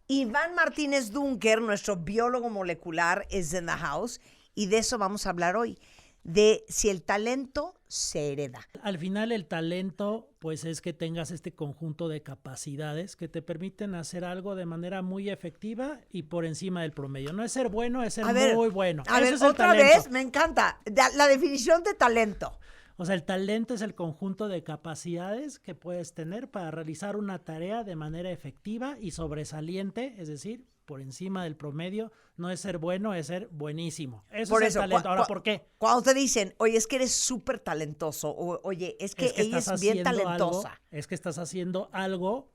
Iván Martínez Dunker, nuestro biólogo molecular, is in the house. Y de eso vamos a hablar hoy. De si el talento se hereda. Al final el talento pues es que tengas este conjunto de capacidades que te permiten hacer algo de manera muy efectiva y por encima del promedio. No es ser bueno, es ser muy bueno. A ver, es el otra talento. vez, me encanta. La definición de talento. O sea, el talento es el conjunto de capacidades que puedes tener para realizar una tarea de manera efectiva y sobresaliente, es decir, por encima del promedio. No es ser bueno, es ser buenísimo. Eso es el talento. Ahora, ¿por qué? Cuando te dicen, oye, es que eres súper talentoso, o oye, es que ella es bien talentosa. Es que estás haciendo algo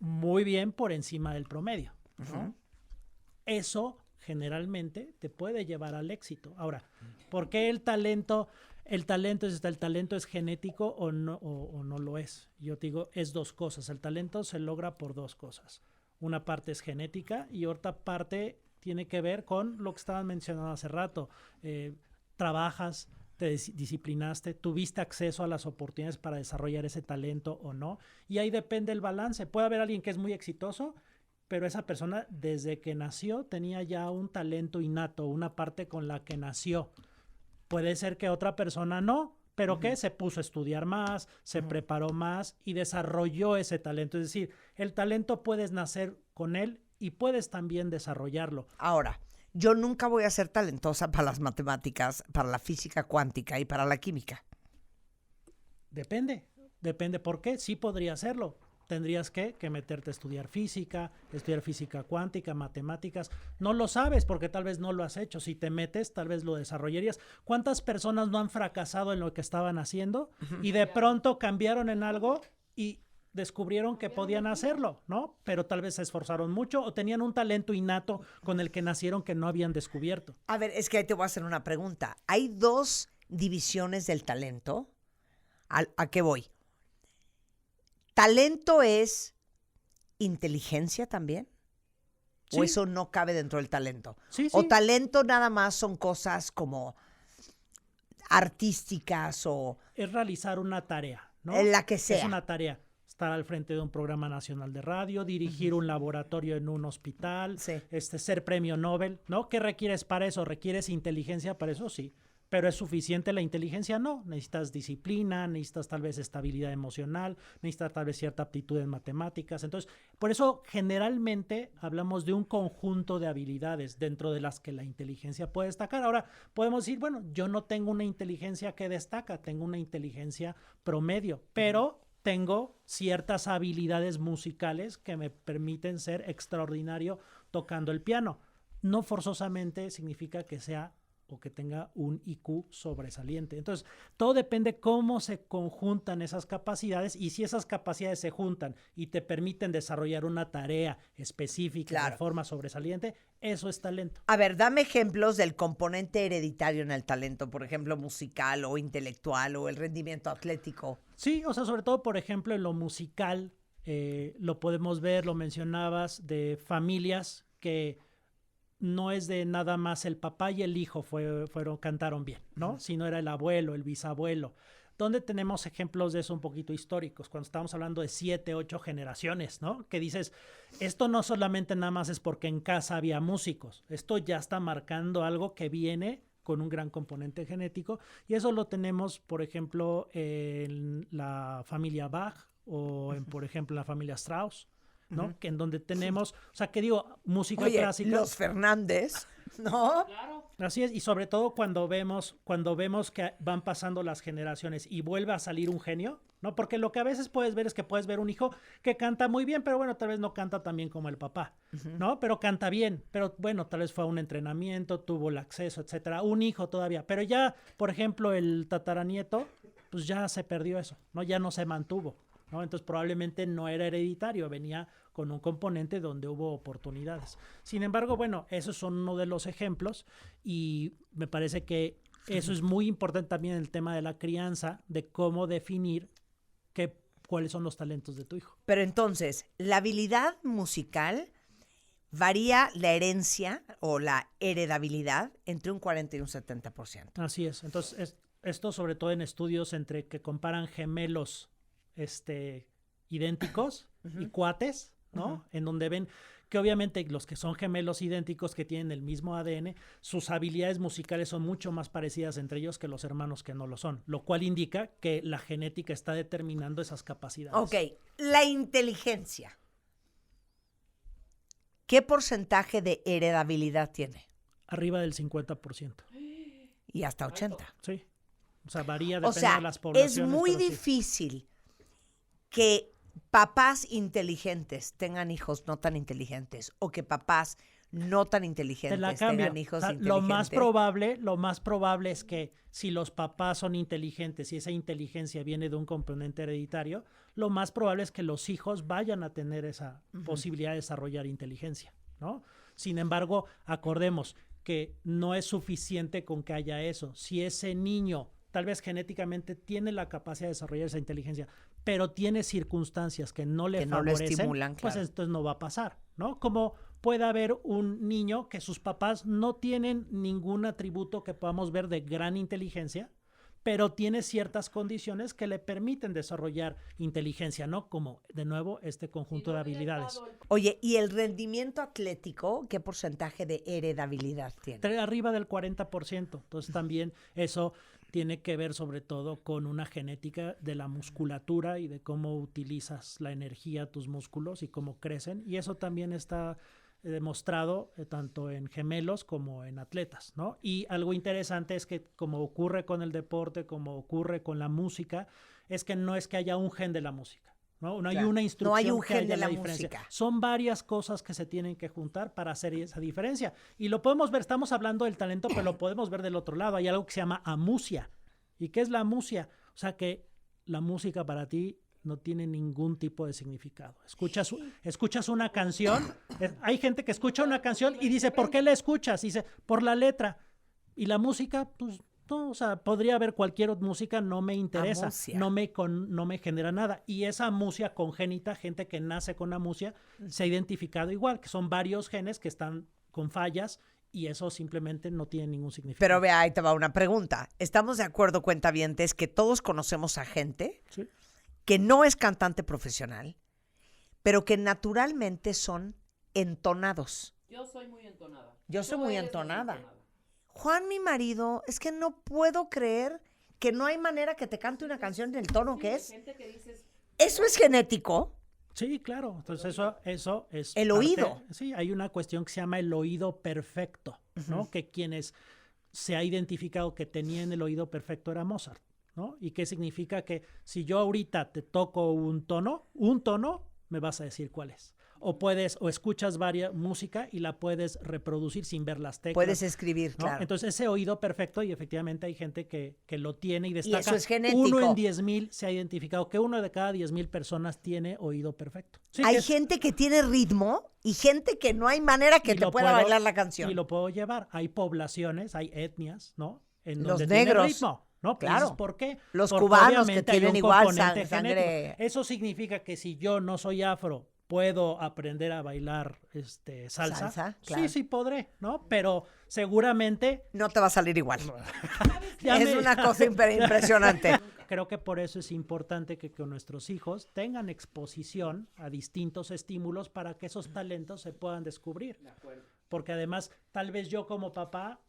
muy bien por encima del promedio, ¿no? Eso generalmente te puede llevar al éxito. Ahora, ¿por qué el talento? El talento es genético o no lo es. Yo te digo, es dos cosas. El talento se logra por dos cosas. Una parte es genética y otra parte tiene que ver con lo que estaban mencionando hace rato. Trabajas, te disciplinaste, tuviste acceso a las oportunidades para desarrollar ese talento o no. Y ahí depende el balance. Puede haber alguien que es muy exitoso, pero esa persona desde que nació tenía ya un talento innato, una parte con la que nació. Puede ser que otra persona no, pero que se puso a estudiar más, se preparó más y desarrolló ese talento. Es decir, el talento puedes nacer con él y puedes también desarrollarlo. Ahora, yo nunca voy a ser talentosa para las matemáticas, para la física cuántica y para la química. Depende por qué, sí podría hacerlo. Tendrías que meterte a estudiar física cuántica, matemáticas. No lo sabes porque tal vez no lo has hecho. Si te metes, tal vez lo desarrollarías. ¿Cuántas personas no han fracasado en lo que estaban haciendo y de pronto cambiaron en algo y descubrieron que podían hacerlo, ¿no? Pero tal vez se esforzaron mucho o tenían un talento innato con el que nacieron que no habían descubierto. A ver, es que ahí te voy a hacer una pregunta. Hay dos divisiones del talento. ¿A qué voy? ¿Talento es inteligencia también? Sí. ¿O eso no cabe dentro del talento? Sí. ¿O talento nada más son cosas como artísticas o es realizar una tarea, ¿no? en la que sea? Es una tarea. Estar al frente de un programa nacional de radio, dirigir un laboratorio en un hospital, ser premio Nobel, ¿no? ¿Qué requieres para eso? ¿Requieres inteligencia para eso? Sí. ¿Pero es suficiente la inteligencia? No. Necesitas disciplina, necesitas tal vez estabilidad emocional, necesitas tal vez cierta aptitud en matemáticas. Entonces, por eso generalmente hablamos de un conjunto de habilidades dentro de las que la inteligencia puede destacar. Ahora, podemos decir, bueno, yo no tengo una inteligencia que destaca, tengo una inteligencia promedio, pero tengo ciertas habilidades musicales que me permiten ser extraordinario tocando el piano. No forzosamente significa que sea o que tenga un IQ sobresaliente. Entonces, todo depende cómo se conjuntan esas capacidades y si esas capacidades se juntan y te permiten desarrollar una tarea específica de forma sobresaliente, eso es talento. A ver, dame ejemplos del componente hereditario en el talento, por ejemplo, musical o intelectual o el rendimiento atlético. Sí, o sea, sobre todo, por ejemplo, en lo musical, lo podemos ver, lo mencionabas, de familias que no es de nada más el papá y el hijo cantaron bien, ¿no? Sino era el abuelo, el bisabuelo. ¿Dónde tenemos ejemplos de eso un poquito históricos? Cuando estamos hablando de 7, 8 generaciones, ¿no? Que dices, esto no solamente nada más es porque en casa había músicos. Esto ya está marcando algo que viene con un gran componente genético. Y eso lo tenemos, por ejemplo, en la familia Bach o, por ejemplo, en la familia Strauss, ¿no? Que en donde tenemos, o sea, que digo, música clásica. Los Fernández, ¿no? Claro. Así es, y sobre todo cuando vemos que van pasando las generaciones y vuelve a salir un genio, ¿no? Porque lo que a veces puedes ver es que puedes ver un hijo que canta muy bien, pero bueno, tal vez no canta tan bien como el papá, ¿no? Pero canta bien, pero bueno, tal vez fue a un entrenamiento, tuvo el acceso, etcétera. Un hijo todavía, pero ya, por ejemplo, el tataranieto, pues ya se perdió eso, ¿no? Ya no se mantuvo, ¿no? Entonces probablemente no era hereditario, venía con un componente donde hubo oportunidades. Sin embargo, bueno, esos son uno de los ejemplos y me parece que eso es muy importante también en el tema de la crianza, de cómo definir cuáles son los talentos de tu hijo. Pero entonces, la habilidad musical varía la herencia o la heredabilidad entre un 40 y un 70%. Así es. Entonces, esto sobre todo en estudios entre que comparan gemelos idénticos y cuates, ¿no? En donde ven que obviamente los que son gemelos idénticos, que tienen el mismo ADN, sus habilidades musicales son mucho más parecidas entre ellos que los hermanos que no lo son, lo cual indica que la genética está determinando esas capacidades. Ok, la inteligencia. ¿Qué porcentaje de heredabilidad tiene? Arriba del 50%. Y hasta 80%. Sí. O sea, varía dependiendo de las poblaciones. Es muy difícil que papás inteligentes tengan hijos no tan inteligentes o que papás no tan inteligentes tengan hijos inteligentes. Lo más probable es que si los papás son inteligentes y esa inteligencia viene de un componente hereditario, lo más probable es que los hijos vayan a tener esa posibilidad de desarrollar inteligencia, ¿no? Sin embargo, acordemos que no es suficiente con que haya eso. Si ese niño tal vez genéticamente tiene la capacidad de desarrollar esa inteligencia, pero tiene circunstancias que no le favorecen, estimulan, pues claro. entonces no va a pasar, ¿no? Como puede haber un niño que sus papás no tienen ningún atributo que podamos ver de gran inteligencia, pero tiene ciertas condiciones que le permiten desarrollar inteligencia, ¿no? Como, de nuevo, este conjunto de habilidades. Oye, ¿y el rendimiento atlético, qué porcentaje de heredabilidad tiene? Arriba del 40%. Entonces también eso tiene que ver sobre todo con una genética de la musculatura y de cómo utilizas la energía, tus músculos y cómo crecen. Y eso también está demostrado tanto en gemelos como en atletas, ¿no? Y algo interesante es que, como ocurre con el deporte, como ocurre con la música, es que no es que haya un gen de la música, ¿no? No hay una instrucción, no hay un que gen haya de la diferencia. música. Son varias cosas que se tienen que juntar para hacer esa diferencia. Y lo podemos ver, estamos hablando del talento, pero lo podemos ver del otro lado. Hay algo que se llama amusia. ¿Y qué es la amusia? O sea, que la música para ti no tiene ningún tipo de significado. Escuchas una canción, hay gente que escucha una canción y dice, ¿por qué la escuchas? Y dice, por la letra. Y la música, pues, no, o sea, podría haber cualquier música, no me interesa, no me genera nada. Y esa amusia congénita, gente que nace con amusia, se ha identificado igual, que son varios genes que están con fallas y eso simplemente no tiene ningún significado. Pero vea, ahí te va una pregunta. ¿Estamos de acuerdo, cuentavientes, que todos conocemos a gente que no es cantante profesional, pero que naturalmente son entonados? Yo soy muy entonada. Yo soy muy entonada. Juan, mi marido, es que no puedo creer que no hay manera que te cante una canción en el tono que es. ¿Eso es genético? Sí, claro. Entonces eso es el oído. Sí, hay una cuestión que se llama el oído perfecto, ¿no? Que quienes se ha identificado que tenían el oído perfecto era Mozart, ¿no? Y qué significa que si yo ahorita te toco un tono, me vas a decir cuál es. O escuchas varias música y la puedes reproducir sin ver las teclas. Puedes escribir, ¿no? claro. Entonces ese oído perfecto, y efectivamente hay gente que lo tiene y destaca. Y eso es genético. 1 en 10,000 se ha identificado que 1 de cada 10,000 personas tiene oído perfecto. Sí, hay gente que tiene ritmo y gente que no hay manera que te pueda bailar la canción. Y lo puedo llevar. Hay poblaciones, hay etnias, ¿no? En los donde negros. Tiene ritmo. No, claro. ¿Por qué? Los porque cubanos que tienen igual sangre. Eso significa que si yo no soy afro, ¿puedo aprender a bailar salsa? Claro. Sí, podré, ¿no? Pero seguramente... no te va a salir igual. Es una cosa impresionante. Creo que por eso es importante que con nuestros hijos tengan exposición a distintos estímulos para que esos talentos se puedan descubrir. De acuerdo. Porque además, tal vez yo como papá,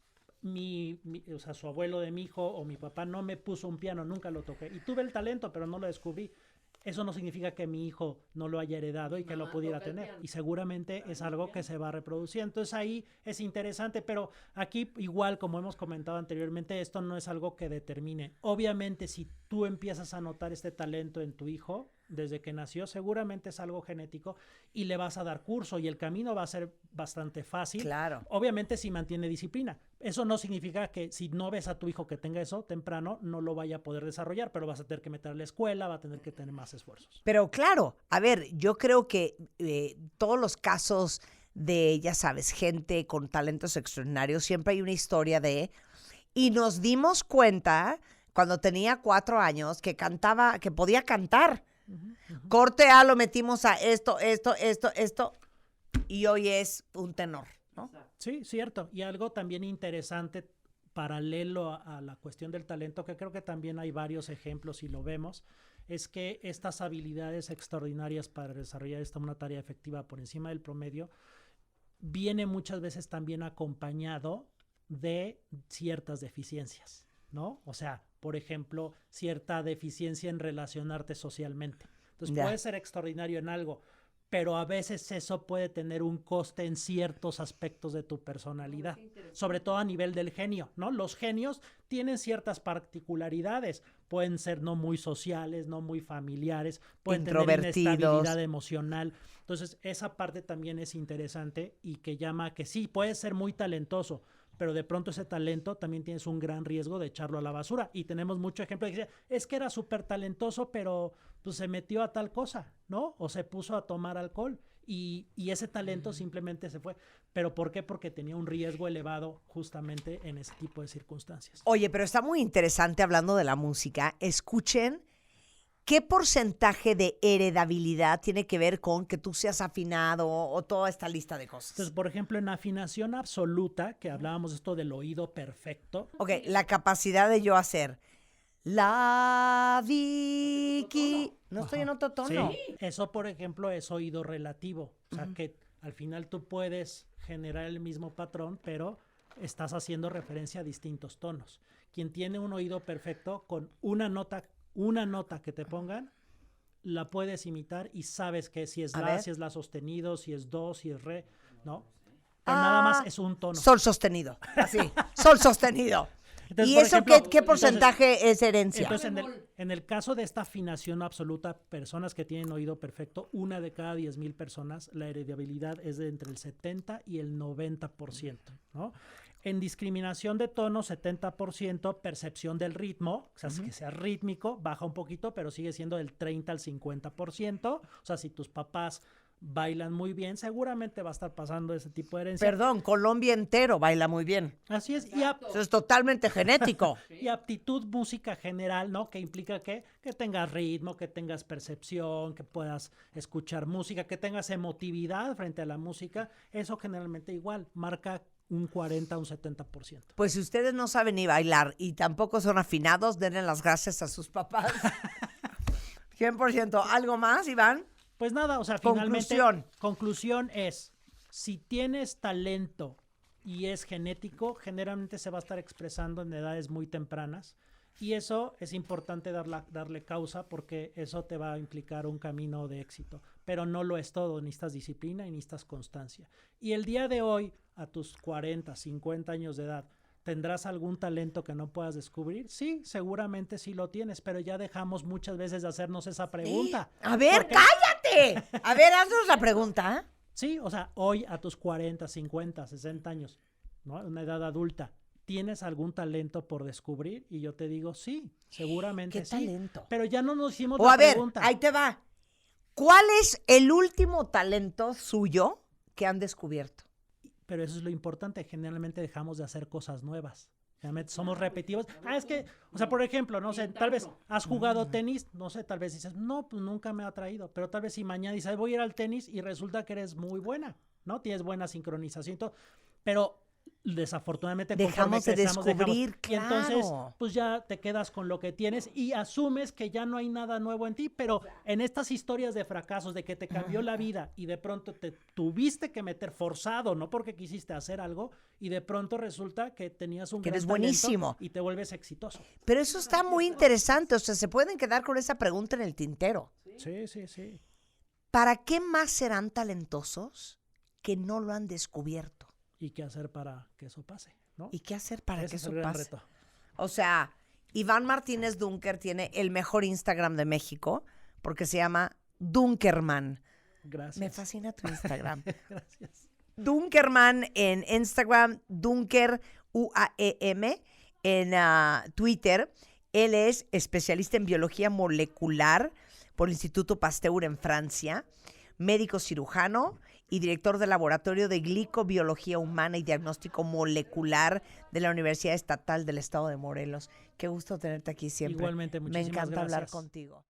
o sea, su abuelo de mi hijo o mi papá no me puso un piano, nunca lo toqué. Y tuve el talento, pero no lo descubrí. Eso no significa que mi hijo no lo haya heredado y que lo pudiera tener. Y seguramente es algo que se va a reproducir. Entonces ahí es interesante, pero aquí igual, como hemos comentado anteriormente, esto no es algo que determine. Obviamente, si tú empiezas a notar este talento en tu hijo desde que nació, seguramente es algo genético y le vas a dar curso y el camino va a ser bastante fácil. Claro. Obviamente si mantiene disciplina. Eso no significa que si no ves a tu hijo que tenga eso temprano, no lo vaya a poder desarrollar, pero vas a tener que meter a la escuela, va a tener que tener más esfuerzos. Pero claro, a ver, yo creo que todos los casos de, ya sabes, gente con talentos extraordinarios, siempre hay una historia de... Y nos dimos cuenta cuando tenía 4 años que cantaba, que podía cantar. Corte A lo metimos a esto, y hoy es un tenor, ¿no? Sí, cierto. Y algo también interesante, paralelo a la cuestión del talento, que creo que también hay varios ejemplos y lo vemos, es que estas habilidades extraordinarias para desarrollar una tarea efectiva por encima del promedio viene muchas veces también acompañado de ciertas deficiencias, ¿no? O sea, por ejemplo, cierta deficiencia en relacionarte socialmente. Entonces, puedes ser extraordinario en algo, pero a veces eso puede tener un coste en ciertos aspectos de tu personalidad, sobre todo a nivel del genio, ¿no? Los genios tienen ciertas particularidades, pueden ser no muy sociales, no muy familiares, pueden tener inestabilidad emocional. Entonces, esa parte también es interesante y que llama que sí, puedes ser muy talentoso, pero de pronto ese talento también tienes un gran riesgo de echarlo a la basura. Y tenemos mucho ejemplo de que es que era súper talentoso, pero pues se metió a tal cosa, ¿no? O se puso a tomar alcohol y ese talento simplemente se fue. ¿Pero por qué? Porque tenía un riesgo elevado justamente en ese tipo de circunstancias. Oye, pero está muy interesante hablando de la música. Escuchen qué porcentaje de heredabilidad tiene que ver con que tú seas afinado o toda esta lista de cosas. Entonces, por ejemplo, en afinación absoluta, que hablábamos esto del oído perfecto. Ok, la capacidad de yo hacer la Vicky. No estoy en otro tono. Sí, eso, por ejemplo, es oído relativo. O sea, que al final tú puedes generar el mismo patrón, pero estás haciendo referencia a distintos tonos. Quien tiene un oído perfecto con una nota que te pongan, la puedes imitar y sabes que si es la, si es la sostenido, si es do, si es re, ¿no? Pero nada más es un tono. Sol sostenido, así, sol sostenido. Entonces, ¿y eso ejemplo, qué porcentaje es herencia? Entonces, en el caso de esta afinación absoluta, personas que tienen oído perfecto, 1 de cada 10,000 personas, la heredabilidad es de entre el 70 y el 90%, ¿no? En discriminación de tono, 70%, percepción del ritmo, o sea, que sea rítmico, baja un poquito, pero sigue siendo del 30 al 50%. O sea, si tus papás bailan muy bien, seguramente va a estar pasando ese tipo de herencia. Perdón, Colombia entero baila muy bien. Así es. Eso es totalmente genético. Y aptitud música general, ¿no? Que implica que tengas ritmo, que tengas percepción, que puedas escuchar música, que tengas emotividad frente a la música. Eso generalmente igual marca un 40, un 70%. Pues si ustedes no saben ni bailar y tampoco son afinados, denle las gracias a sus papás. 100%. ¿Algo más, Iván? Pues nada, o sea, finalmente, conclusión es, si tienes talento y es genético, generalmente se va a estar expresando en edades muy tempranas y eso es importante darle causa porque eso te va a implicar un camino de éxito, pero no lo es todo, necesitas disciplina y necesitas constancia. Y el día de hoy, a tus 40, 50 años de edad, ¿tendrás algún talento que no puedas descubrir? Sí, seguramente sí lo tienes, pero ya dejamos muchas veces de hacernos esa pregunta. ¿Sí? A ver, cállate. A ver, haznos la pregunta. Sí, o sea, hoy a tus 40, 50, 60 años, ¿no? Una edad adulta, ¿tienes algún talento por descubrir? Y yo te digo, sí, seguramente sí. ¿Qué talento? Pero ya no nos hicimos la pregunta. Ahí te va. ¿Cuál es el último talento suyo que han descubierto? Pero eso es lo importante, generalmente dejamos de hacer cosas nuevas. Generalmente somos repetitivos. Es que, o sea, por ejemplo, no sé, tal vez has jugado tenis, no sé, tal vez dices, no, pues nunca me ha atraído, pero tal vez si mañana dices, voy a ir al tenis y resulta que eres muy buena, ¿no? Tienes buena sincronización y todo, pero desafortunadamente dejamos de descubrir, claro. Y entonces pues ya te quedas con lo que tienes y asumes que ya no hay nada nuevo en ti, pero en estas historias de fracasos, de que te cambió la vida y de pronto te tuviste que meter forzado, no porque quisiste hacer algo y de pronto resulta que tenías un que gran eres buenísimo talento y te vuelves exitoso. Pero eso está muy interesante, o sea, se pueden quedar con esa pregunta en el tintero. Sí. ¿Para qué más serán talentosos que no lo han descubierto? ¿Y qué hacer para que eso pase? ¿No? ¿Y qué hacer para Ese que es eso el gran pase? reto. O sea, Iván Martínez Dunker tiene el mejor Instagram de México porque se llama Dunkerman. Gracias. Me fascina tu Instagram. Gracias. Dunkerman en Instagram, Dunker, UAEM, en Twitter. Él es especialista en biología molecular por el Instituto Pasteur en Francia, médico cirujano y director del Laboratorio de Glicobiología Humana y Diagnóstico Molecular de la Universidad Estatal del Estado de Morelos. Qué gusto tenerte aquí siempre. Igualmente, muchísimas gracias. Me encanta hablar contigo.